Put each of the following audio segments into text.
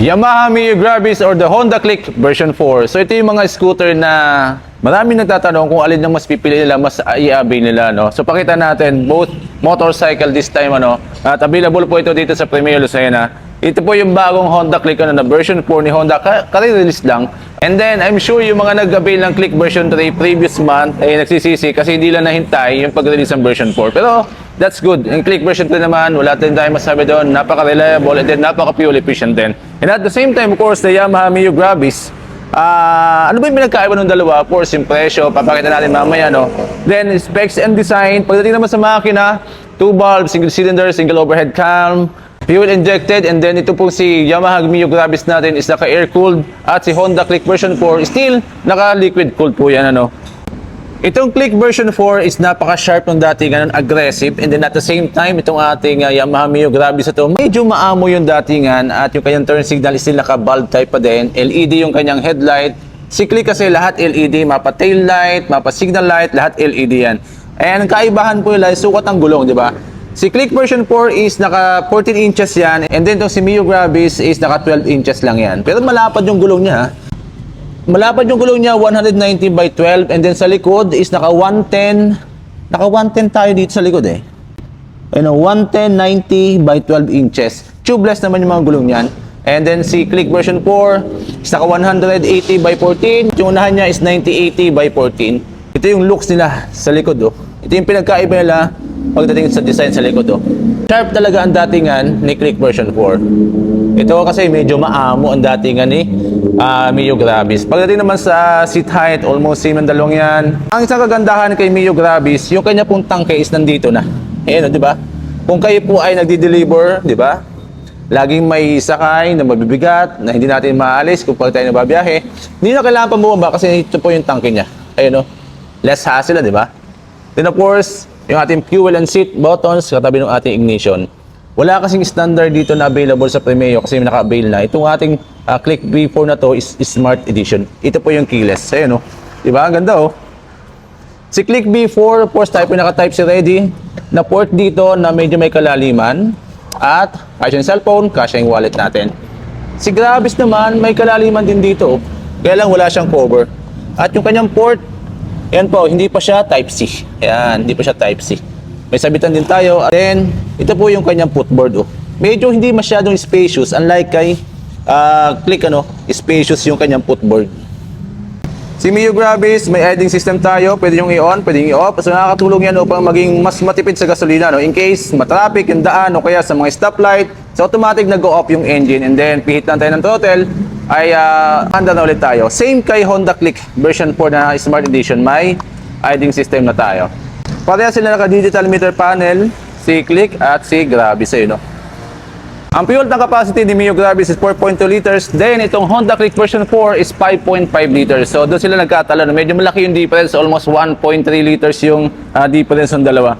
Yamaha Mio Gravis or the Honda Click version 4. So ito yung mga scooter na maraming nagtatanong kung alin ang mas pipili nila, mas i-avail nila, no? So pakita natin both motorcycle this time, ano? At available po ito dito sa Premier Lucena. Ito po yung bagong Honda Click na version 4 ni Honda, kare-release lang. And then I'm sure yung mga nag-avail ng Click version 3 previous month ay nagsisisi kasi hindi lang nahintay yung pag-release ng version 4. Pero that's good. Yung Click version 3 naman, wala din tayong masabi doon. Napaka-reliable and then napaka-fuel efficient din. And at the same time, of course, the Yamaha Mio Gravis. Ano ba yung pinagkaiba ng dalawa? Of course, yung presyo, papakita natin mamaya, no? Then, specs and design. Pagdating naman sa makina, 2 valve, single cylinder, single overhead cam, fuel injected, and then ito po si Yamaha Mio Gravis natin is naka-air cooled at si Honda Click version 4 still naka-liquid cooled po yan, ano? Itong Click version 4 is napaka-sharp ng datingan, aggressive, and then at the same time, itong ating Yamaha Mio Gravis ito, medyo maamo yung datingan at yung kanyang turn signal is still naka-bulb type pa din, LED yung kanyang headlight. Si Click kasi lahat LED, mapa tail light, mapa signal light, lahat LED yan. And kaibahan po nila, sukat ang gulong, di ba? Si Click version 4 is naka 14 inches yan, and then itong si Mio Gravis is naka 12 inches lang yan. Pero malapad yung gulong niya, ha? Malapad yung gulong niya, 190 by 12, and then sa likod is naka 110, naka 110 tayo dito sa likod eh. Ayun, 110, 90 by 12 inches. Tubeless naman yung mga gulong niyan. And then si Click version 4 is naka 180 by 14, yung unahan niya is 90-80 by 14. Ito yung looks nila sa likod, oh. Ito yung pinagkaiba nila pagdating sa design sa likod, oh. Sharp talaga ang datingan ni Click version 4. Ito kasi medyo maamo ang datingan ni Mio Gravis. Pagdating naman sa seat height, almost same ang dalawang yan. Ang isang kagandahan kay Mio Gravis, yung kanya pong tangke is nandito na. Ayan, di ba? Kung kayo po ay nagdi-deliver, di ba? Laging may sakay na mabibigat, na hindi natin maalis kung pag tayo nababiyahe. Hindi na kailangan pa bumaba kasi ito po yung tangke niya. Ayun, no? Less hassle, di ba? Then of course, yung ating fuel and seat buttons katabi ng ating ignition. Wala kasing standard dito na available sa Premeo kasi naka-avail na. Itong ating Click V4 na to is Smart Edition. Ito po yung keyless. Ayun, oh. Diba? Ang ganda, oh. Si Click V4, of course, tayo po naka-Type C ready. Na port dito na medyo may kalaliman. At kasya yung cellphone, kasya yung wallet natin. Si Gravis naman, may kalaliman din dito, oh. Kaya lang wala siyang cover. At yung kanyang port, yan po, hindi pa siya Type-C. Yan, hindi pa siya Type-C. May sabitan din tayo. And then, ito po yung kanyang footboard, oh. Medyo hindi masyadong spacious. Unlike kay Click, spacious yung kanyang footboard. Si Mio Gravis, may idling system tayo. Pwede yung i-on, pwede yung i-off. So nakakatulong yan upang maging mas matipid sa gasolina, no? In case matraffic yung daan o kaya sa mga stoplight, so automatic nag-go-off yung engine. And then, pihit lang tayo ng throttle, ay handa na ulit tayo. Same kay Honda Click version 4 na Smart Edition, may idling system na tayo. Pareha sila naka-digital meter panel, si Click at si Gravis, no? Ang fuel tank capacity ni Mio Gravis is 4.2 liters. Then, itong Honda Click version 4 is 5.5 liters. So, doon sila nagkatalo. Medyo malaki yung difference. Almost 1.3 liters yung difference ng dalawa.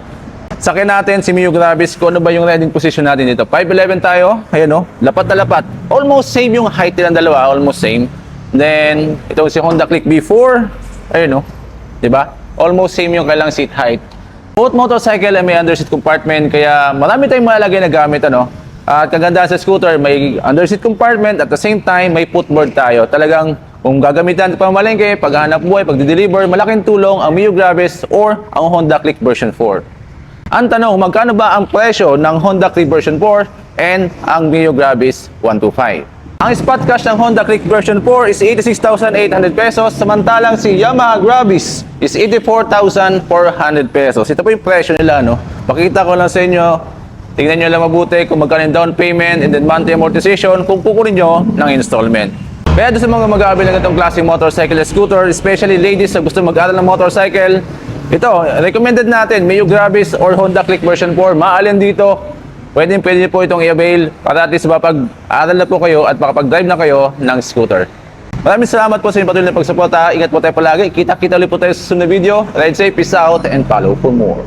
Sakin natin si Mio Gravis kung ano ba yung riding position natin dito. 5'11 tayo. Ayan, no? Lapat na lapat. Almost same yung height nilang dalawa. Almost same. Then, itong si Honda Click V4. Ayun, no? Diba? Almost same yung kailang seat height. Both motorcycle ay may underseat compartment. Kaya marami tayong malalagay na gamit, ano? At kaganda sa scooter, may underseat compartment at the same time, may footboard tayo. Talagang kung gagamitan pa malengke, paghahanap buhay, pagdi-deliver, malaking tulong ang Mio Gravis or ang Honda Click version 4. Ang tanong, magkano ba ang presyo ng Honda Click version 4 and ang Mio Gravis 125? Ang spot cash ng Honda Click version 4 is 86,800 pesos, samantalang si Yamaha Gravis is 84,400 pesos. Ito po yung presyo nila, no? Pakita ko lang sa inyo. Tingnan nyo lang mabuti kung magkano yung down payment and then monthly amortization kung kukunin nyo ng installment. Kaya doon sa mga mag-aabil ng itong klaseng motorcycle at scooter, especially ladies na gusto mag-aral ng motorcycle, ito, recommended natin, Mio Gravis or Honda Click version 4. Maalin dito, pwede po itong i-avail para at least mapag-aral na po kayo at makapag-drive na kayo ng scooter. Maraming salamat po sa inyong patuloy na pagsuporta. Ingat po tayo palagi. Kita-kita ulit po tayo sa susunod na video. Ride safe, peace out, and follow for more.